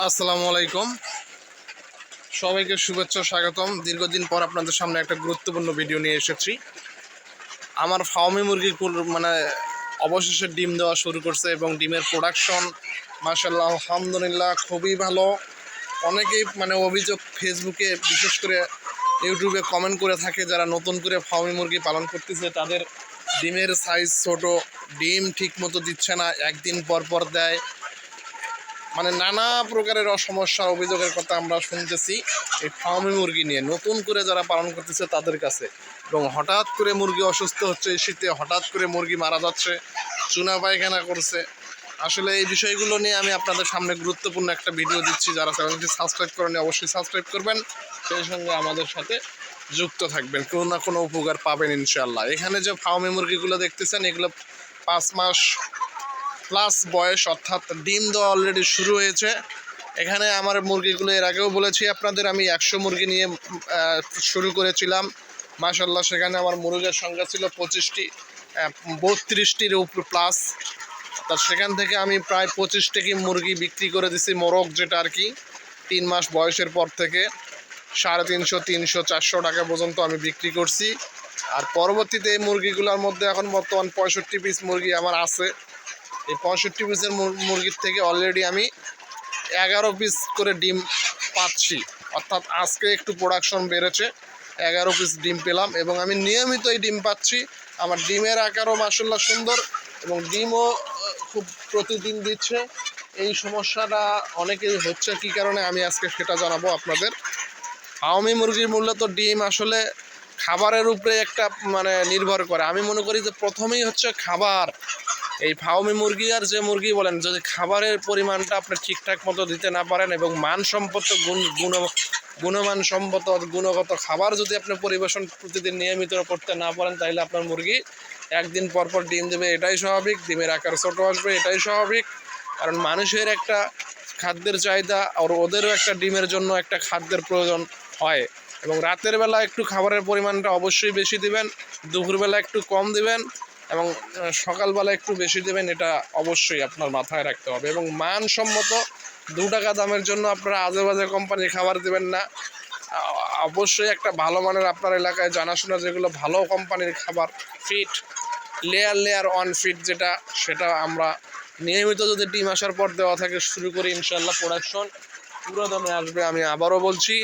আসসালামু আলাইকুম, সবাইকে শুভেচ্ছা স্বাগতম। দীর্ঘদিন পর আপনাদের সামনে একটা গুরুত্বপূর্ণ ভিডিও নিয়ে এসেছি। আমার ফার্মি মুরগি মানে অবশেষে ডিম দেওয়া শুরু করছে এবং ডিমের প্রোডাকশন মাশাআল্লাহ আলহামদুলিল্লাহ খুবই ভালো। অনেকেই অভিযোগ ফেসবুকে বিশেষ করে ইউটিউবে কমেন্ট করে থাকে, যারা নতুন করে ফার্মি মুরগি পালন করতেছে তাদের ডিমের সাইজ ছোট, ডিম ঠিক মতো দিচ্ছে না, একদিন পর পর দেয়, নানা প্রকারের সমস্যার অভিযোগের কথা আমরা শুনতেছি এই ফার্মি মুরগি নিয়ে নতুন করে যারা পালন করতেছে তাদের কাছে। এবং হঠাৎ করে মুরগি অসুস্থ হচ্ছে, এই শীতে হঠাৎ করে মুরগি মারা যাচ্ছে, চুনা পায়খানা করছে। আসলে এই বিষয়গুলো নিয়ে আমি আপনাদের সামনে গুরুত্বপূর্ণ একটা ভিডিও দিচ্ছি। যারা চ্যানেলটি সাবস্ক্রাইব করেন অবশ্যই সাবস্ক্রাইব করবেন, সেই সঙ্গে আমাদের সাথে যুক্ত থাকবেন, কোনো না কোনো উপকার পাবেন ইনশাআল্লাহ। এখানে যে ফার্মি মুরগিগুলো দেখতেছেন এগুলো 5 মাস প্লাস বয়স, অর্থাৎ ডিম দেওয়া অলরেডি শুরু হয়েছে। এখানে আমার মুরগিগুলো এর আগেও বলেছি আপনাদের, আমি 100 মুরগি নিয়ে শুরু করেছিলাম। মাশাআল্লাহ সেখানে আমার মুরগির সংখ্যা ছিল 25টি, 32টির উপর প্লাস। তা সেখান থেকে আমি প্রায় 25টি মুরগি বিক্রি করে দিছি, মোরগ যেটা আর কি 3 মাস বয়সের পর থেকে 350, 300, 400 টাকা পর্যন্ত আমি বিক্রি করছি। আর পরবর্তীতে এই মুরগিগুলোর মধ্যে এখন বর্তমান 65 পিস মুরগি আমার আছে। এই 65 পিসের মুরগির থেকে অলরেডি আমি 11 পিস করে ডিম পাচ্ছি, অর্থাৎ আজকে একটু প্রোডাকশন বেড়েছে, 11 পিস ডিম পেলাম এবং আমি নিয়মিত এই ডিম পাচ্ছি। আমার ডিমের আকারও মাশাআল্লাহ সুন্দর এবং ডিমও খুব প্রতিদিন দিচ্ছে। এই সমস্যাটা অনেকেই হচ্ছে, কী কারণে আমি আজকে সেটা জানাবো আপনাদের। ফার্মি মুরগির মূলত ডিম আসলে খাবারের উপরে একটা নির্ভর করে। আমি মনে করি যে প্রথমেই হচ্ছে খাবার। এই ফার্মি মুরগি আর যে মুরগি বলেন, যদি খাবারের পরিমাণটা আপনি ঠিকঠাক মতো দিতে না পারেন এবং মানসম্মত গুণমানসম্মত গুণগত খাবার যদি আপনি পরিবেশন প্রতিদিন নিয়মিত করতে না পারেন, তাহলে আপনার মুরগি একদিন পর পর ডিম দেবে, এটাই স্বাভাবিক। ডিমের আকার ছোট আসবে, এটাই স্বাভাবিক। কারণ মানুষের একটা খাদ্যের চাহিদা আর ওদেরও একটা ডিমের জন্য একটা খাদ্যের প্রয়োজন হয়। এবং রাতের বেলা একটু খাবারের পরিমাণটা অবশ্যই বেশি দিবেন, দুপুরবেলা একটু কম দিবেন এবং সকালবেলা একটু বেশি দেবেন, এটা অবশ্যই আপনার মাথায় রাখতে হবে। এবং মানসম্মত 2 টাকা দামের জন্য আপনারা আজে বাজে কোম্পানির খাবার দেবেন না। অবশ্যই একটা ভালো মানের আপনার এলাকায় জানাশোনা যেগুলো ভালো কোম্পানির খাবার, ফিট লেয়ার 1 ফিট যেটা, সেটা আমরা নিয়মিত যদি ডিম আসার পর দেওয়া থাকে শুরু করি, ইনশাআল্লাহ প্রোডাকশন পুরো দমে আসবে। আমি আবারও বলছি,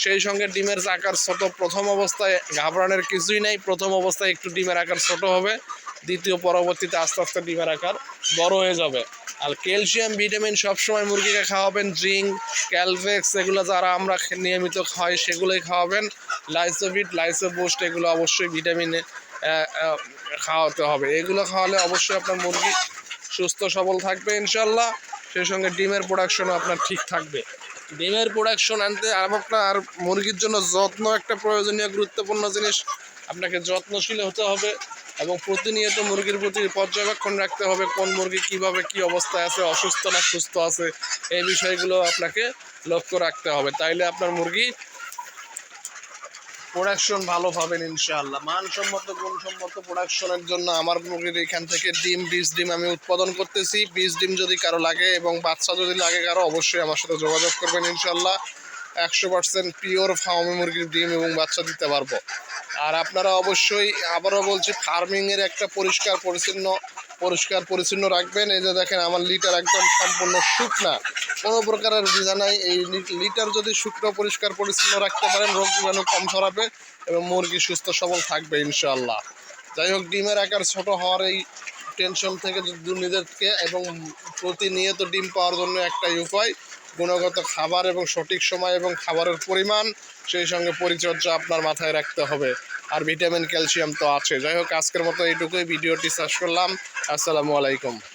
সেই সঙ্গে ডিমের আকার ছোট। প্রথম অবস্থায় ঘাবড়ানোর কিছুই নাই, প্রথম অবস্থায় একটু ডিমের আকার ছোট হবে, পরবর্তীতে আস্তে আস্তে ডিমের আকার বড় হয়ে যাবে। আর ক্যালসিয়াম ভিটামিন সবসময় মুরগিকে খাওয়াবেন, জিঙ্ক ক্যালভেক্স এগুলো যারা আমরা নিয়মিত খাই সেগুলোই খাওয়াবেন। লাইসোভিট, লাইসোবুস্ট এগুলো অবশ্যই ভিটামিনে খাওয়াতে হবে। এগুলো খাওয়ালে অবশ্যই আপনার মুরগি সুস্থ সবল থাকবে ইনশাল্লাহ। সেই সঙ্গে ডিমের প্রোডাকশনও আপনার ঠিক থাকবে। ডিমের প্রোডাকশন আনতে আর মুরগির জন্য যত্ন একটা প্রয়োজনীয় গুরুত্বপূর্ণ জিনিস। আপনাকে যত্নশীল হতে হবে এবং প্রতিনিয়ত মুরগির প্রতি পর্যবেক্ষণ রাখতে হবে, কোন মুরগি কীভাবে কী অবস্থায় আছে, অসুস্থ না সুস্থ আছে, এই বিষয়গুলো আপনাকে লক্ষ্য রাখতে হবে। তাইলে আপনার মুরগি প্রোডাকশন ভালো পাবেন ইনশাআল্লাহ। মানসম্মত গুণসম্মত প্রোডাকশনের জন্য আমার মুরগির এখান থেকে বীজ ডিম আমি উৎপাদন করতেছি। বীজ ডিম যদি কারো লাগে এবং বাচ্চা যদি লাগে কারো, অবশ্যই আমার সাথে যোগাযোগ করবেন ইনশাআল্লাহ। 100% পিওর ফার্মি মুরগির ডিম এবং বাচ্চা দিতে পারবো। আর আপনারা অবশ্যই আবারও বলছি, ফার্মিংয়ের একটা পরিষ্কার পরিচ্ছন্ন রাখবেন। এই যে দেখেন আমার লিটার একদম সম্পূর্ণ শুকনা, কোনো প্রকারের ভিজা নাই। এই লিটার যদি শুকনো পরিষ্কার পরিচ্ছন্ন রাখতে পারেন, রোগ জীবাণু কম ছড়াবে এবং মুরগি সুস্থ সবল থাকবে ইনশাআল্লাহ। যাই হোক, ডিমের আকার ছোট হওয়ার এই টেনশন থেকে নিজেদেরকে এবং প্রতিনিয়ত ডিম পাওয়ার জন্য একটাই উপায়, গুণগত খাবার এবং সঠিক সময় এবং খাবারের পরিমাণ, সেই সঙ্গে পরিচর্যা আপনার মাথায় রাখতে হবে। আর ভিটামিন ক্যালসিয়াম তো আছে। যাই হোক, আজকের মতো এইটুকুই, ভিডিওটি শেষ করলাম। আসসালামু আলাইকুম।